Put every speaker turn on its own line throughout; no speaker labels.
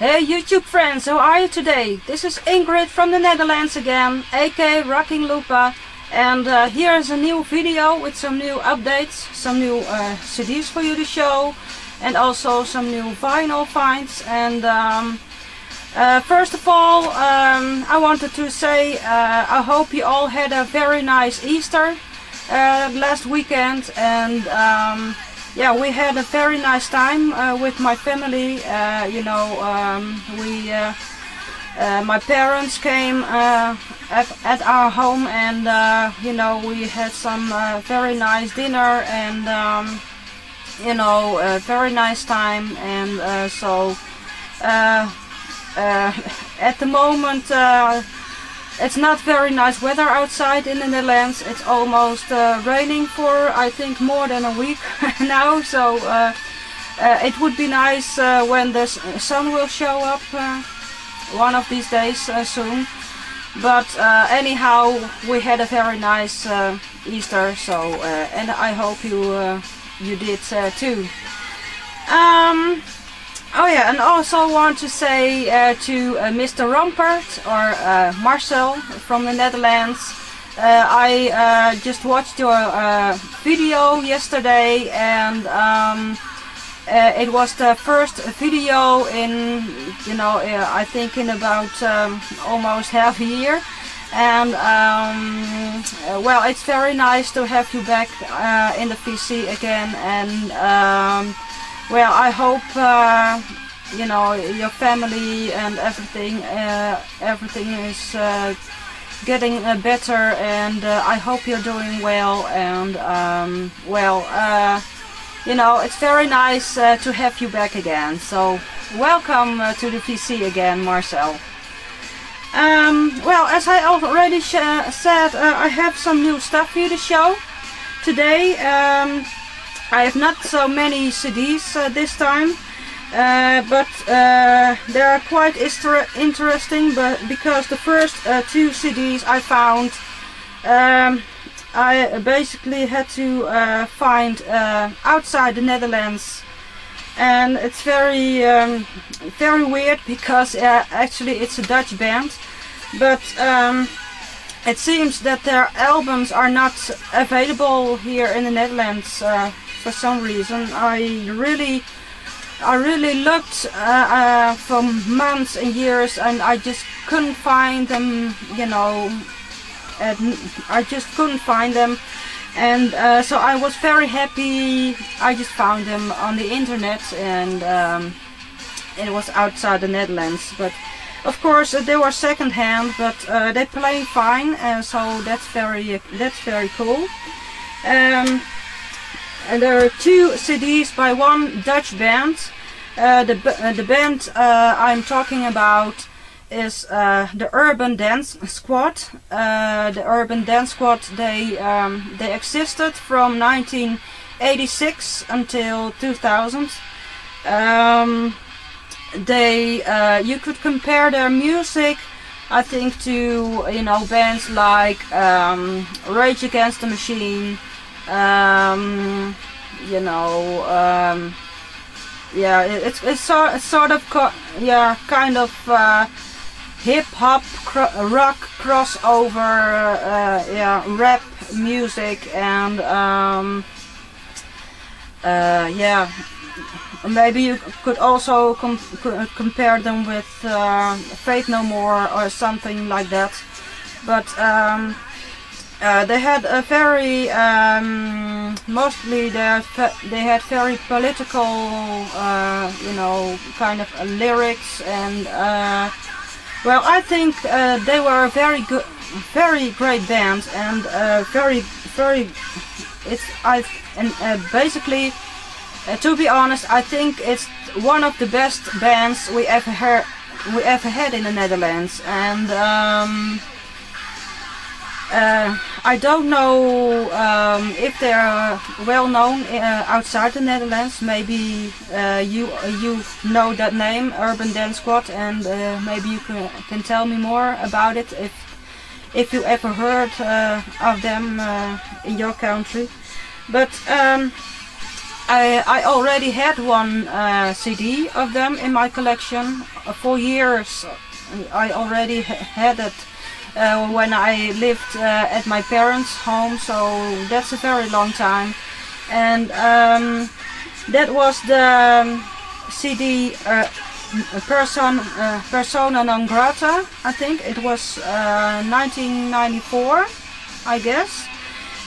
Hey YouTube friends, how are you today? This is Ingrid from the Netherlands again, aka Rocking Lupa, and here is a new video with some new updates, some new CDs for you to show, and also some new vinyl finds. And first of all, I wanted to say I hope you all had a very nice Easter last weekend, and yeah, we had a very nice time with my family. My parents came at our home, and we had some very nice dinner, and a very nice time. And at the moment it's not very nice weather outside in the Netherlands. It's almost raining for, I think, more than a week now. So it would be nice when the sun will show up one of these days soon. But anyhow, we had a very nice Easter. So and I hope you did too. Oh yeah, and also want to say to Mr. Rampert or Marcel from the Netherlands, I just watched your video yesterday, and it was the first video in, I think in about almost half a year. And well, it's very nice to have you back in the VC again, and well, I hope your family and everything is getting better, and I hope you're doing well. And it's very nice to have you back again. So welcome to the VC again, Marcel. Well, as I already said, I have some new stuff for you to show today. I have not so many CDs this time, but they are quite interesting. But because the first two CDs I found, I basically had to find outside the Netherlands, and it's very weird because actually it's a Dutch band, but it seems that their albums are not available here in the Netherlands. For some reason, I really looked for months and years, and I just couldn't find them. I just couldn't find them, and so I was very happy. I just found them on the internet, and it was outside the Netherlands. But of course, they were second-hand, but they play fine, so that's very cool. And there are two CDs by one Dutch band. The band I'm talking about is the Urban Dance Squad. The Urban Dance Squad, they existed from 1986 until 2000. You could compare their music, I think, to bands like Rage Against the Machine. Yeah, it's sort of kind of hip hop rock crossover, rap music, and yeah, maybe you could also compare them with Faith No More or something like that. But they had a very, mostly they had very political, kind of lyrics, and well, I think they were a very great band, and basically, to be honest, I think it's one of the best bands we ever had in the Netherlands. And I don't know if they are well known outside the Netherlands. Maybe you know that name, Urban Dance Squad, and maybe you can tell me more about it if you ever heard of them in your country. But I already had one CD of them in my collection. For years I already had it when I lived at my parents' home, so that's a very long time. And that was the CD Persona Non Grata, I think. It was 1994, I guess.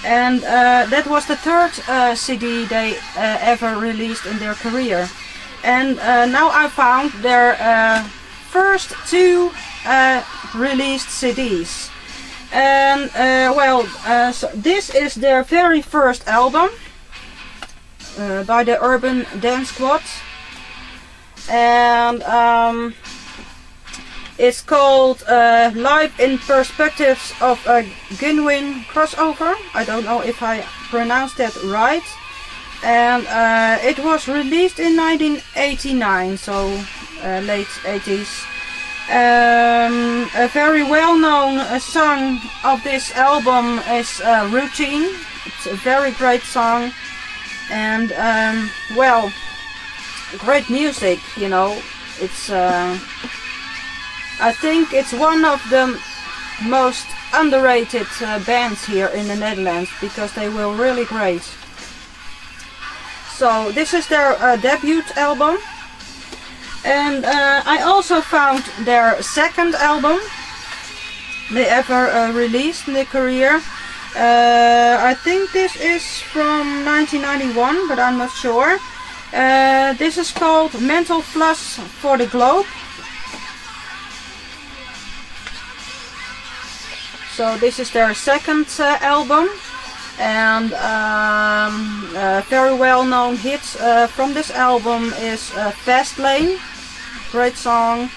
And that was the third CD they ever released in their career. And now I found their first two released CDs. And so this is their very first album by the Urban Dance Squad. And it's called Live in Perspectives of a Genuine Crossover. I don't know if I pronounced that right. And it was released in 1989, so late 80s. A very well-known song of this album is Routine. It's a very great song. And well, great music, you know. It's I think it's one of the most underrated bands here in the Netherlands, because they were really great. So this is their debut album. And I also found their second album they ever released in their career. I think this is from 1991, but I'm not sure. This is called Mental Floss for the Globe. So this is their second album, and very well-known hits from this album is Fast Lane, great song,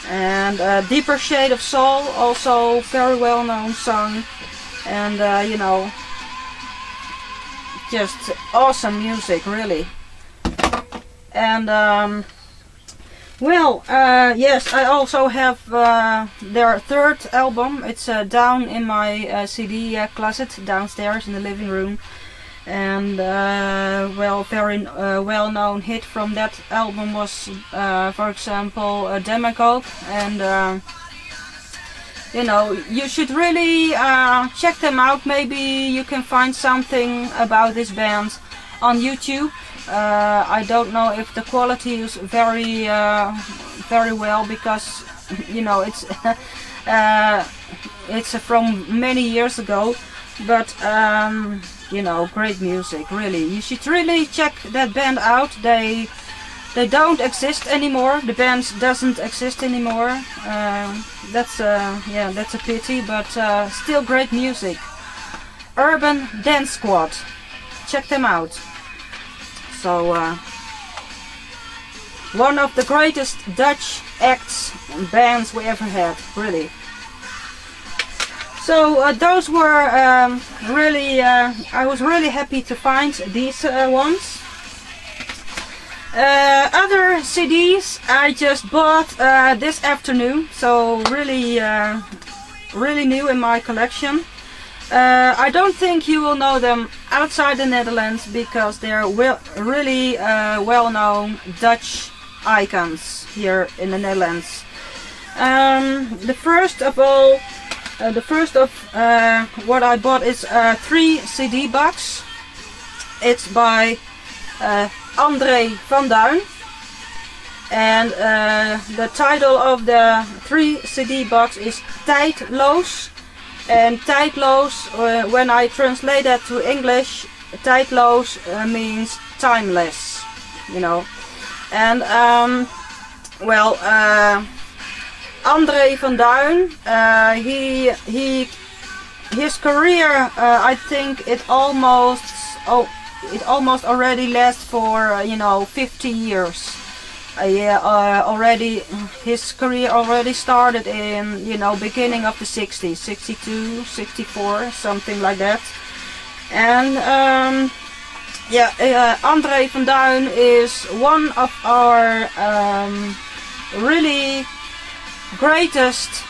and Deeper Shade of Soul, also very well-known song, and you know, just awesome music, really. And well, yes, I also have their third album. It's down in my CD closet downstairs in the living room. And well, very well-known hit from that album was, for example, Demagogue. And you know, you should really check them out. Maybe you can find something about this band on YouTube. I don't know if the quality is very well, because you know, it's from many years ago, but you know, great music, really. You should really check that band out. They don't exist anymore. The band doesn't exist anymore. That's yeah, that's a pity, but still great music. Urban Dance Squad, check them out. So one of the greatest Dutch acts and bands we ever had, really. So those were really, I was really happy to find these ones. Other CDs I just bought this afternoon, so really, really new in my collection. I don't think you will know them outside the Netherlands, because they're really well-known Dutch icons here in the Netherlands. The first of what I bought is a 3 CD box. It's by André van Duin, and the title of the 3 CD box is Tijdloos. And tijdloos, when I translate that to English, tijdloos means timeless, you know. And well, André van Duin, his career, I think it almost already lasts for you know, 50 years. Yeah, already his career already started in, you know, beginning of the 60s, 62, 64, something like that. And yeah, André van Duin is one of our really greatest,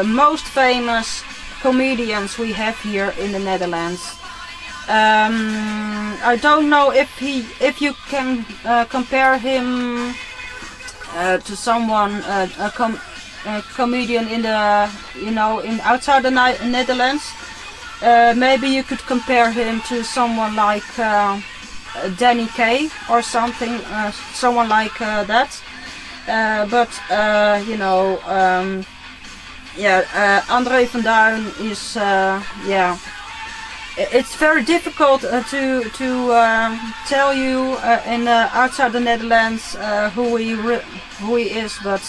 most famous comedians we have here in the Netherlands. I don't know if you can compare him to someone, a comedian in the outside the Netherlands. Maybe you could compare him to someone like Danny Kaye or something, someone like that. But André van Duin is it's very difficult to tell you in outside the Netherlands who he is, but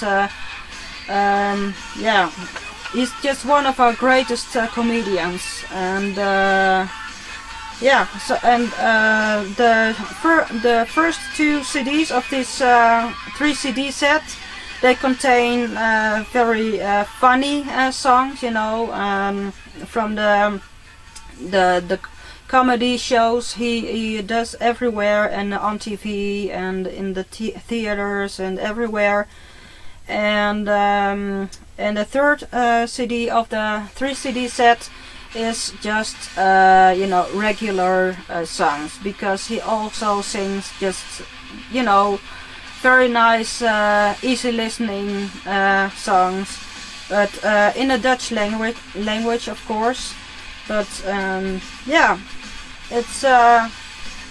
he's just one of our greatest comedians, and the first 2 CDs of this 3 CD set, they contain very funny songs, from the comedy shows he does everywhere, and on TV and in the theaters and everywhere. And the third CD of the 3 CD set is just regular songs, because he also sings just very nice, easy listening songs, but in a Dutch language, of course. But it's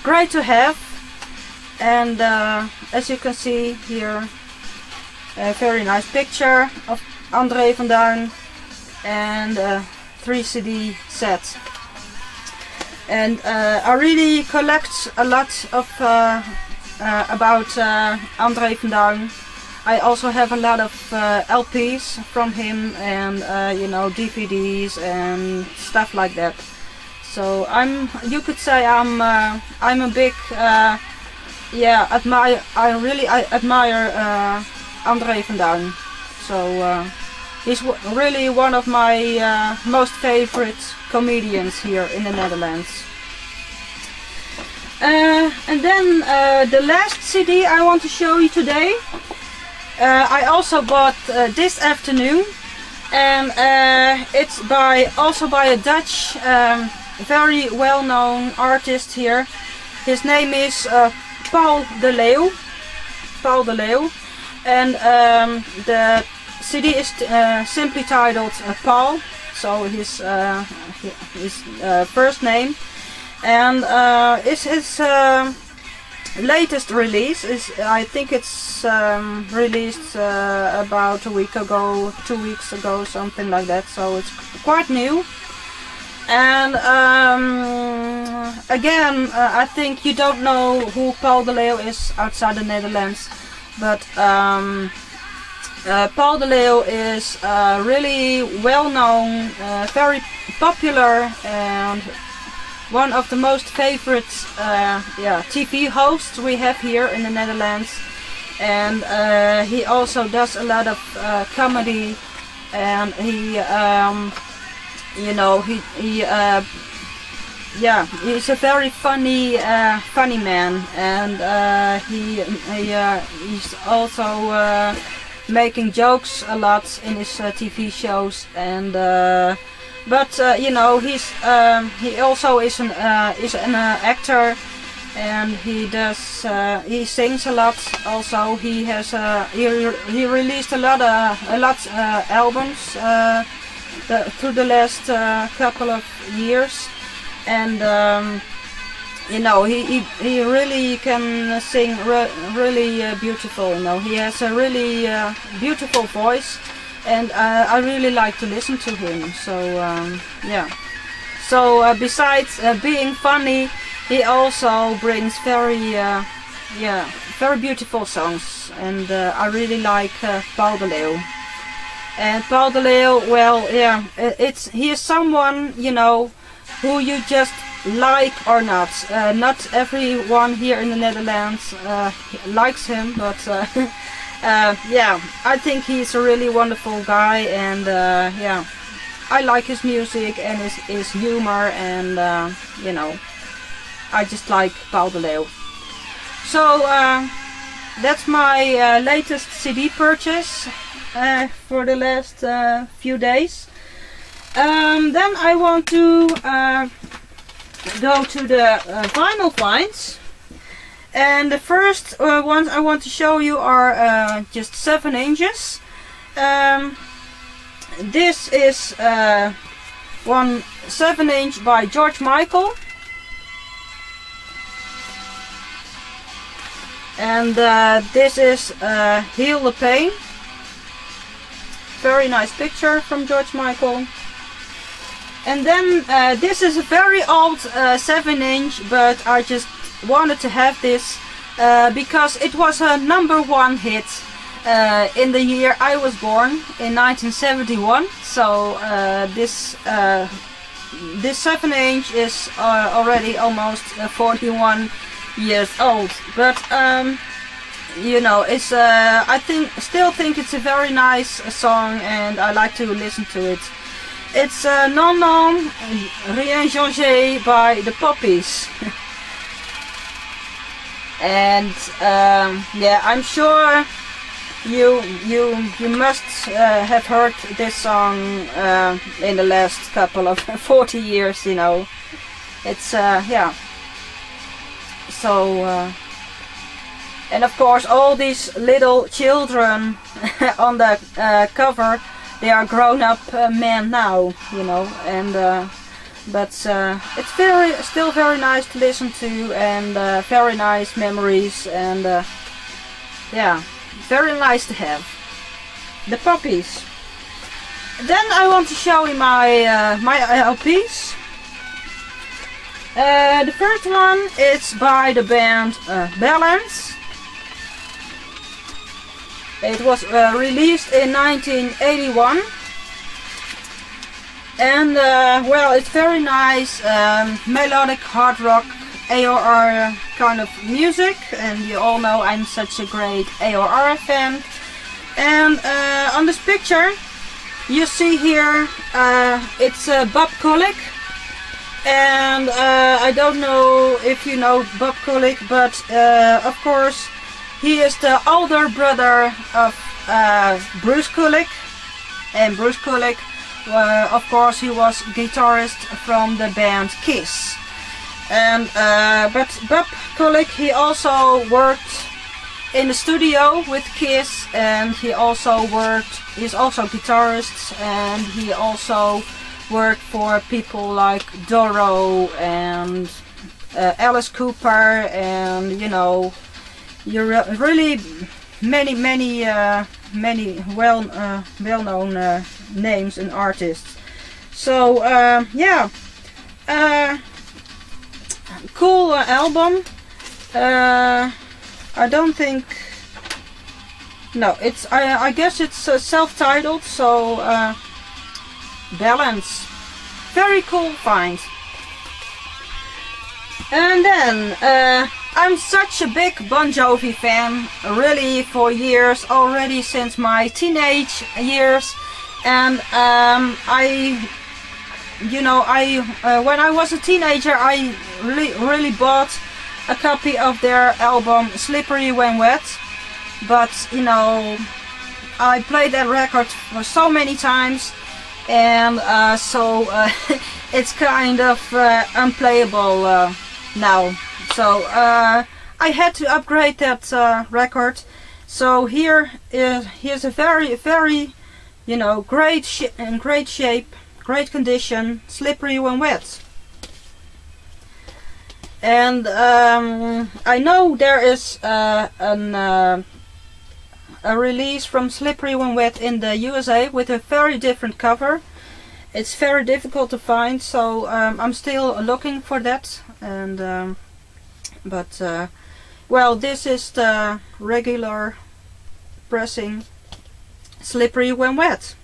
great to have, and as you can see here, a very nice picture of André van Duin and 3 CD set. And I really collect a lot of about André van Duin. I also have a lot of LPs from him, and DVDs and stuff like that. So you could say I'm a big I really admire André van Duin. So he's really one of my most favorite comedians here in the Netherlands. And then the last CD I want to show you today, I also bought this afternoon, and it's also by a Dutch very well-known artist here. His name is Paul de Leeuw. And the CD is simply titled Paul, so his first name. And it's his latest release. I think it's released about a week ago, 2 weeks ago, something like that. So it's quite new. And again, I think you don't know who Paul de Leeuw is outside the Netherlands, but Paul de Leeuw is really well known, very popular, and one of the most favorite TV hosts we have here in the Netherlands. And he also does a lot of comedy, and he's a very funny man, and he's also making jokes a lot in his TV shows, and he also is an actor, and he sings a lot. Also, he has he released a lot albums through the last couple of years, and he really can sing really beautiful. He has a really beautiful voice, and I really like to listen to him. So So besides being funny, he also brings very beautiful songs, and I really like Paul de Leeuw. And Paul de Leeuw, well, he is someone, who you just like or not. Not everyone here in the Netherlands likes him, but I think he's a really wonderful guy, and I like his music and his humor, and I just like Paul de Leeuw. So that's my latest CD purchase for the last few days. Then I want to go to the vinyl finds. And the first ones I want to show you are just 7 inches. This is one 7-inch by George Michael. And this is Heal the Pain. Very nice picture from George Michael. And then this is a very old 7-inch, but I just wanted to have this because it was a #1 hit in the year I was born, in 1971. So this 7-inch is already almost 41 years old. But you know, it's still think it's a very nice song, and I like to listen to it. It's Non Non Rien Changé by the Poppies. And yeah, I'm sure you must have heard this song in the last couple of 40 years, you know. It's yeah. So and of course all these little children on the cover, they are grown-up men now, you know. And but it's still very nice to listen to, and very nice memories, and yeah, very nice to have. The Poppies. Then I want to show you my my LPs. The first one is by the band Balance. It was released in 1981. And well, it's very nice melodic hard rock AOR kind of music, and you all know I'm such a great AOR fan. And on this picture you see here it's Bob Kulick, and I don't know if you know Bob Kulick, but of course he is the older brother of Bruce Kulick, and Bruce Kulick, of course, he was guitarist from the band Kiss. And but Bob Kulick, he also worked in the studio with Kiss, and he's also guitarist, and he also worked for people like Doro and Alice Cooper, and you know, really many well-known names and artists. So yeah, cool album. I don't think, no, it's I guess it's self-titled, so Balance, very cool find. And then I'm such a big Bon Jovi fan, really, for years already, since my teenage years. And when I was a teenager, I really bought a copy of their album Slippery When Wet. But you know, I played that record for so many times, and so it's kind of unplayable now. So I had to upgrade that record. So here's a very, you know, great shape, great condition, Slippery When Wet. And I know there is a release from Slippery When Wet in the USA with a very different cover. It's very difficult to find, so I'm still looking for that. And but well, this is the regular pressing Slippery When Wet.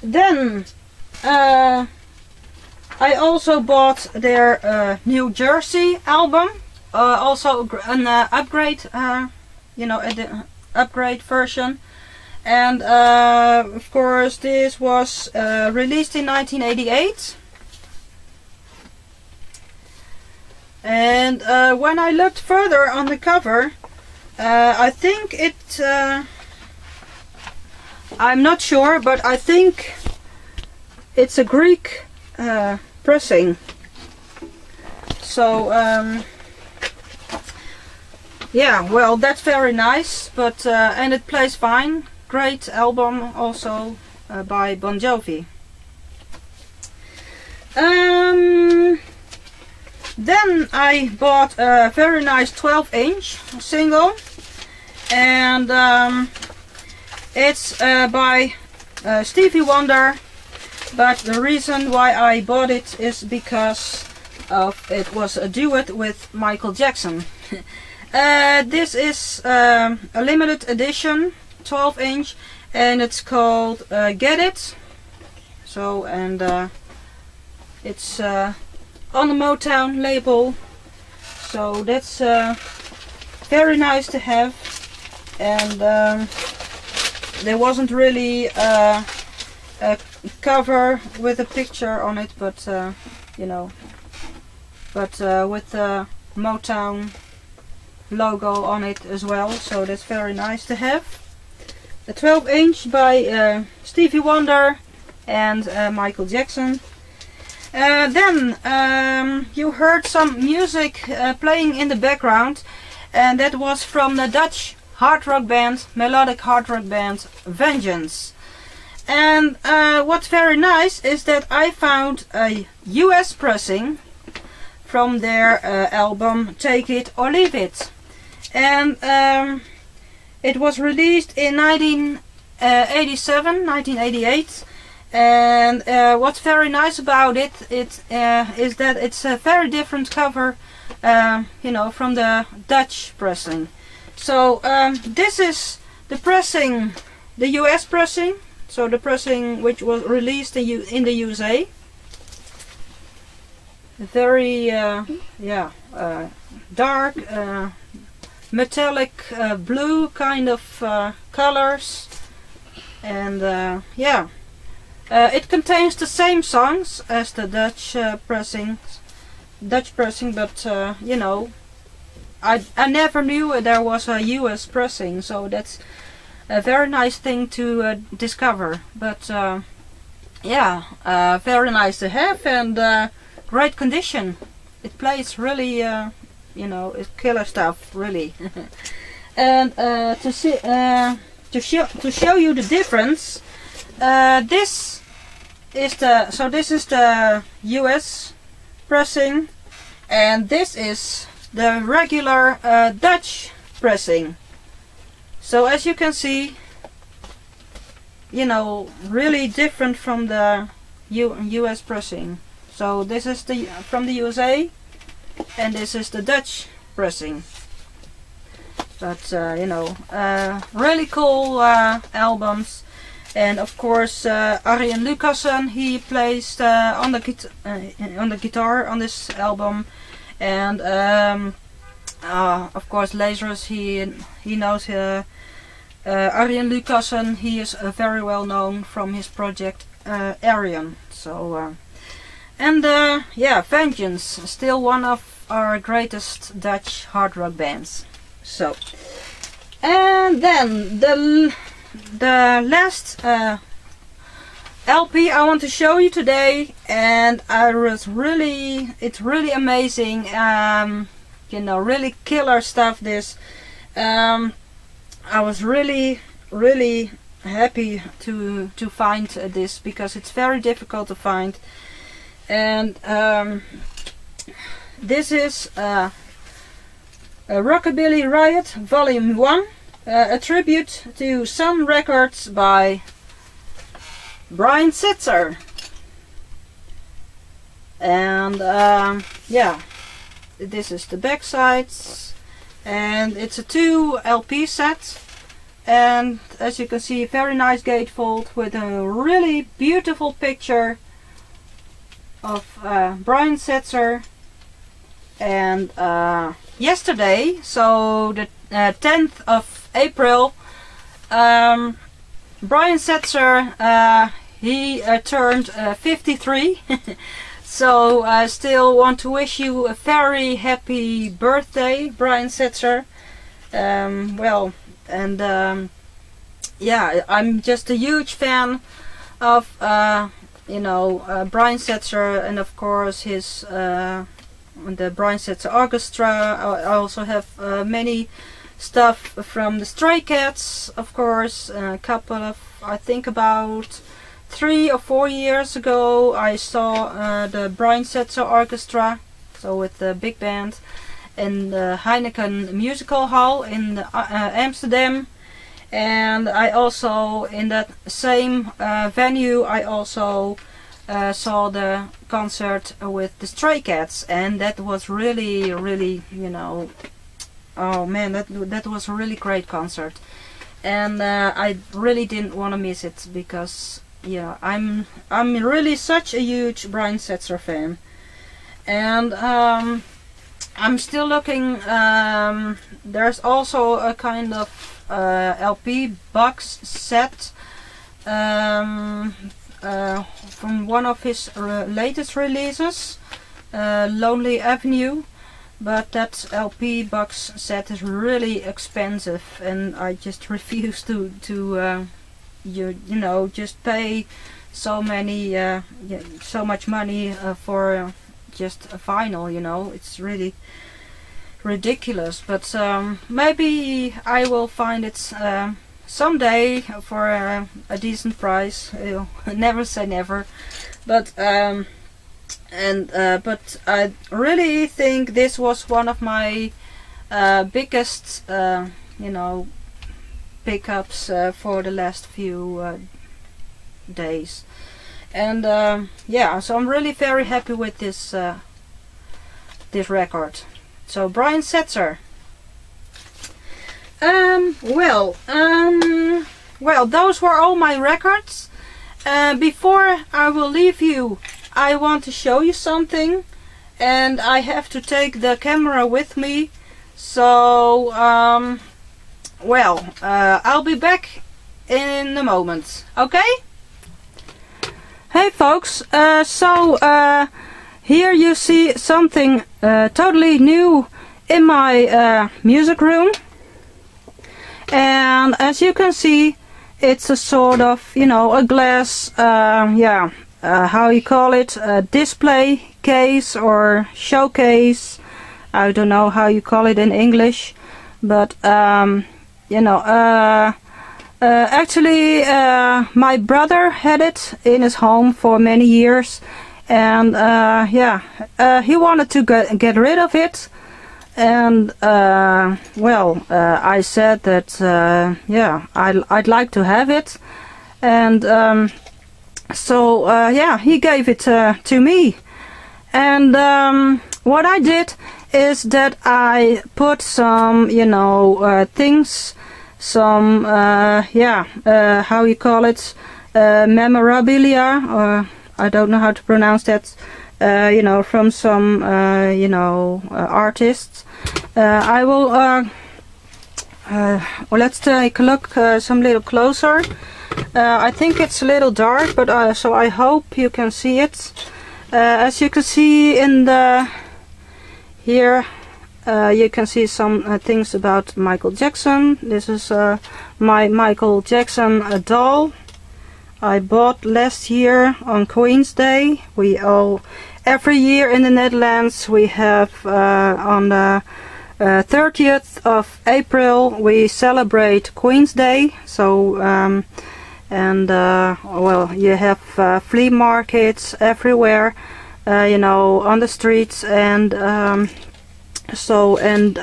Then I also bought their New Jersey album, also an upgrade, you know, an upgrade version. And of course this was released in 1988. And when I looked further on the cover, I think it, I'm not sure, but I think it's a Greek pressing. So yeah, well, that's very nice, but and it plays fine. Great album also by Bon Jovi. Then I bought a very nice 12-inch single, and it's by Stevie Wonder, but the reason why I bought it is because of it was a duet with Michael Jackson. This is a limited edition 12-inch, and it's called Get It. So, and it's on the Motown label, so that's very nice to have. And there wasn't really a cover with a picture on it, but you know, but with the Motown logo on it as well, so that's very nice to have. A 12-inch by Stevie Wonder and Michael Jackson. Then you heard some music playing in the background, and that was from the Dutch hard rock band, melodic hard rock band Vengeance. And what's very nice is that I found a US pressing from their album Take It or Leave It, and it was released in 1988. And what's very nice about it is that it's a very different cover, you know, from the Dutch pressing. So this is the pressing, the US pressing, so the pressing which was released in the USA. Very yeah, dark, metallic blue kind of colors, and yeah. It contains the same songs as the Dutch pressing, but you know, I never knew there was a US pressing, so that's a very nice thing to discover. But yeah, very nice to have, and great condition. It plays really, you know, it's killer stuff, really. And to show you the difference, this is the US pressing, and this is the regular Dutch pressing. So as you can see, you know, really different from the US pressing. So this is the from the USA, and this is the Dutch pressing. But you know, really cool albums. And of course, Arjen Lucassen, he plays on the guitar on this album, and of course, Lazarus, he knows Arjen Lucassen. He is very well known from his project Arjen. So, and yeah, Vengeance, still one of our greatest Dutch hard rock bands. So, and then the last LP I want to show you today, and it's really amazing, you know, really killer stuff. This I was really happy to find this, because it's very difficult to find. And this is a Rockabilly Riot Volume 1. A tribute to Sun Records by Brian Setzer. And yeah, this is the back sides, and it's a 2 LP set, and as you can see, very nice gatefold with a really beautiful picture of Brian Setzer. And yesterday, so the 10th of April, Brian Setzer, he turned 53. So I still want to wish you a very happy birthday, Brian Setzer. Well, and yeah, I'm just a huge fan of you know, Brian Setzer, and of course his the Brian Setzer Orchestra. I also have many stuff from the Stray Cats, of course. A couple of, I think about 3 or 4 years ago, I saw the Brian Setzer Orchestra, so with the big band, in the Heineken Musical Hall in Amsterdam. And I also, in that same venue, I also saw the concert with the Stray Cats, and that was really, really, you know, oh man, that was a really great concert. And I really didn't want to miss it, because yeah, I'm really such a huge Brian Setzer fan. And I'm still looking. There's also a kind of LP box set from one of his latest releases, Lonely Avenue, but that LP box set is really expensive, and I just refuse to you know, just pay so much money for just a vinyl, you know. It's really ridiculous. But maybe I will find it someday for a decent price. Never say never. But but I really think this was one of my biggest you know, pickups for the last few days. And yeah, so I'm really very happy with this this record. So Brian Setzer. Well, those were all my records. Before I will leave you, I want to show you something, and I have to take the camera with me. So well, I'll be back in a moment. Okay? Hey folks, so here you see something totally new in my music room. And as you can see, it's a sort of, you know, a glass, yeah, how you call it, a display case or showcase. I don't know how you call it in English, but you know, actually my brother had it in his home for many years, and yeah, he wanted to get rid of it. And well, I said that yeah, I'd like to have it, and so yeah, he gave it to me. And what I did is that I put some, you know, things, some yeah, how you call it, memorabilia, or I don't know how to pronounce that, you know, from some you know, artists. I will well, let's take a look some little closer. I think it's a little dark, but so I hope you can see it. As you can see in the here, you can see some things about Michael Jackson. This is my Michael Jackson doll I bought last year on Queen's Day. We all, every year in the Netherlands, we have on the 30th of April we celebrate Queen's Day. So and well, you have flea markets everywhere, you know, on the streets, and so, and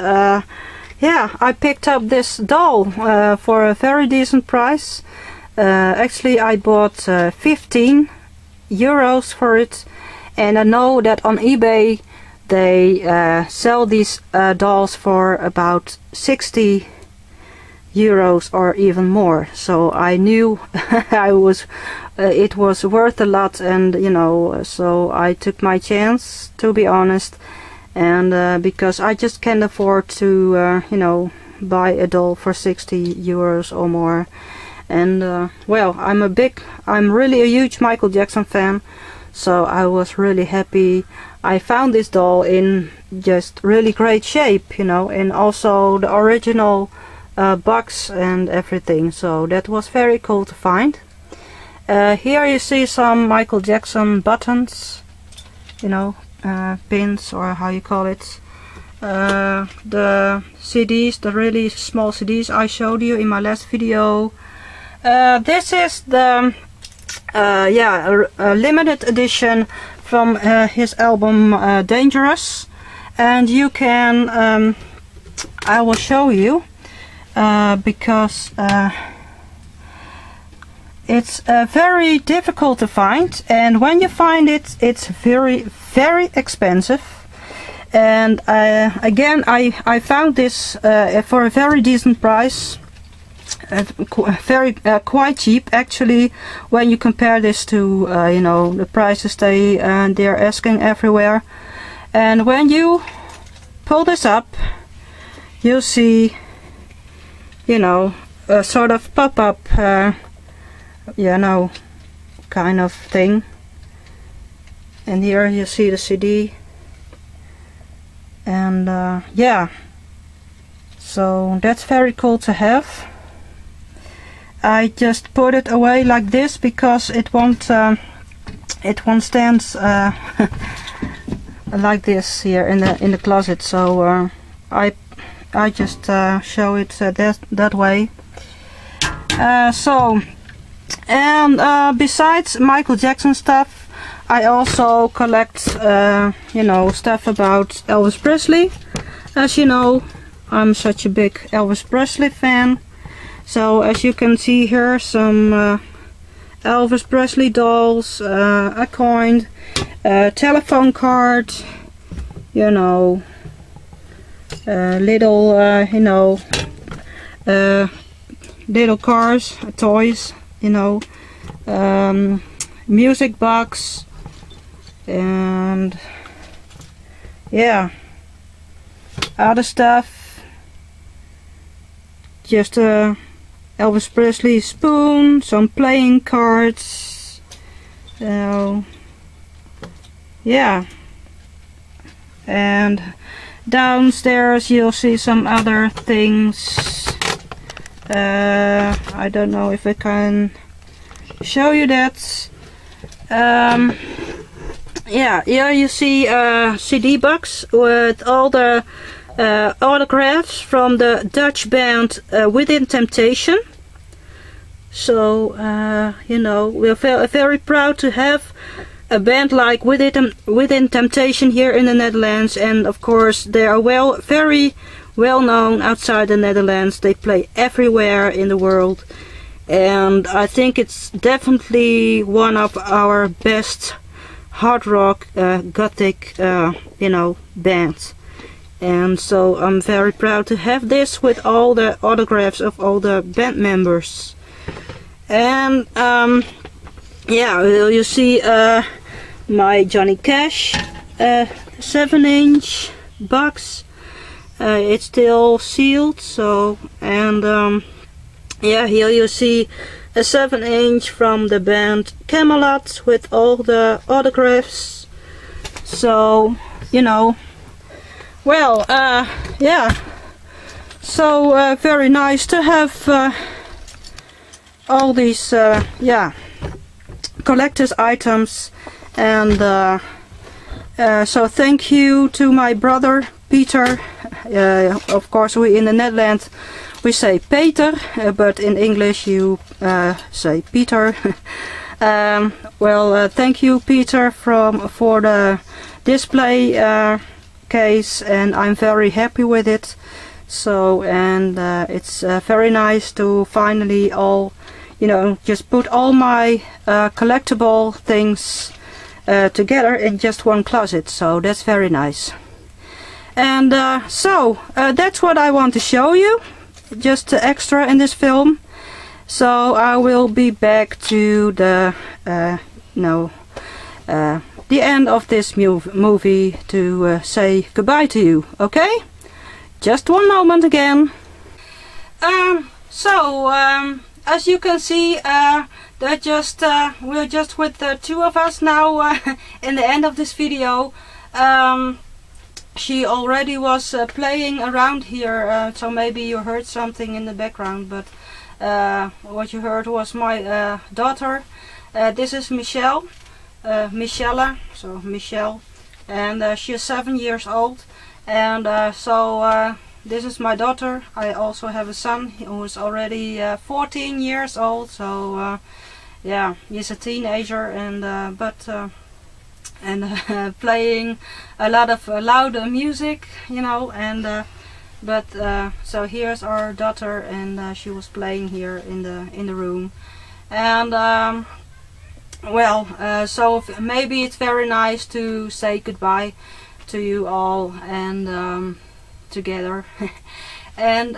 yeah, I picked up this doll for a very decent price. Actually, I bought 15 euros for it, and I know that on eBay they sell these dolls for about 60 euros or even more. So I knew I was it was worth a lot, and you know, so I took my chance, to be honest. And because I just can't afford to you know, buy a doll for 60 euros or more. And well, I'm really a huge Michael Jackson fan, so I was really happy I found this doll in just really great shape, you know, and also the original box and everything. So that was very cool to find. Here you see some Michael Jackson buttons, you know, pins, or how you call it. The CDs, the really small CDs I showed you in my last video. This is the a limited edition from his album Dangerous, and you can I will show you because it's very difficult to find, and when you find it, it's very expensive. And again, I found this for a very decent price, quite cheap actually, when you compare this to you know, the prices they're asking everywhere. And when you pull this up, you'll see, you know, a sort of pop-up you know, kind of thing. And here you see the CD. And yeah, so that's very cool to have. I just put it away like this because it won't stand like this here in the closet. So I just show it that way. So, and besides Michael Jackson stuff, I also collect, you know, stuff about Elvis Presley. As you know, I'm such a big Elvis Presley fan. So as you can see here, some Elvis Presley dolls, a coin, a telephone card, you know, little, you know, little cars, toys, you know, music box. And yeah, other stuff, just a Elvis Presley spoon, some playing cards, yeah. And downstairs you'll see some other things. I don't know if I can show you that. Yeah, here you see a CD box with all the autographs from the Dutch band Within Temptation. So, you know, we're very proud to have a band like Within Temptation here in the Netherlands, and of course they are very well known outside the Netherlands. They play everywhere in the world, and I think it's definitely one of our best hard rock, gothic, you know, bands. And so I'm very proud to have this with all the autographs of all the band members. And yeah, you see my Johnny Cash 7-inch box. It's still sealed, so, and yeah, here you see a 7-inch from the band Camelot with all the autographs. So, you know, well, yeah, so very nice to have all these, yeah, collector's items. And so thank you to my brother Peter. Of course, we in the Netherlands we say Peter, but in English you say Peter. Well, thank you, Peter, for the display case, and I'm very happy with it. So, and it's very nice to finally all, you know, just put all my collectible things together in just one closet. So that's very nice. And so that's what I want to show you, just extra in this film. So I will be back to the the end of this movie to say goodbye to you. Okay, just one moment again. As you can see, we're just with the two of us now in the end of this video. She already was playing around here, so maybe you heard something in the background, but what you heard was my daughter This is Michelle, Michelle, so Michelle, and she's 7 years old. And this is my daughter. I also have a son who is already 14 years old. So yeah, he's a teenager, and playing a lot of loud music, you know. And so here's our daughter, and she was playing here in the room. And so maybe it's very nice to say goodbye to you all, and together. And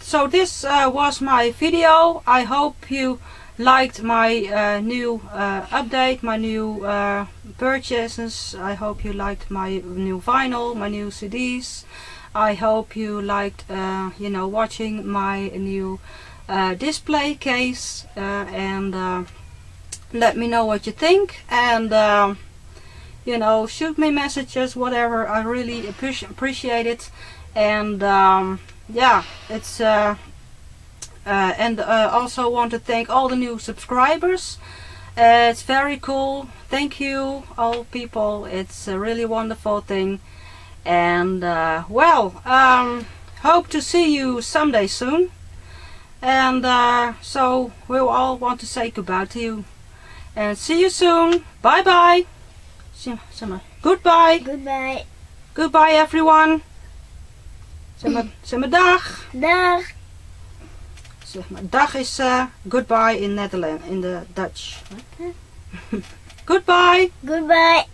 so this was my video. I hope you liked my new update, my new purchases. I hope you liked my new vinyl, my new CDs. I hope you liked watching my new display case, and let me know what you think, and shoot me messages, whatever. I really appreciate it. And yeah, it's also want to thank all the new subscribers. It's very cool. Thank you all people. It's a really wonderful thing. And hope to see you someday soon. And so we'll all want to say goodbye to you. And see you soon. Bye bye. Goodbye.
Goodbye.
Goodbye everyone. Zeg maar dag.
Dag.
Zeg maar dag is goodbye in Netherlands, in the Dutch. Goodbye.
Goodbye.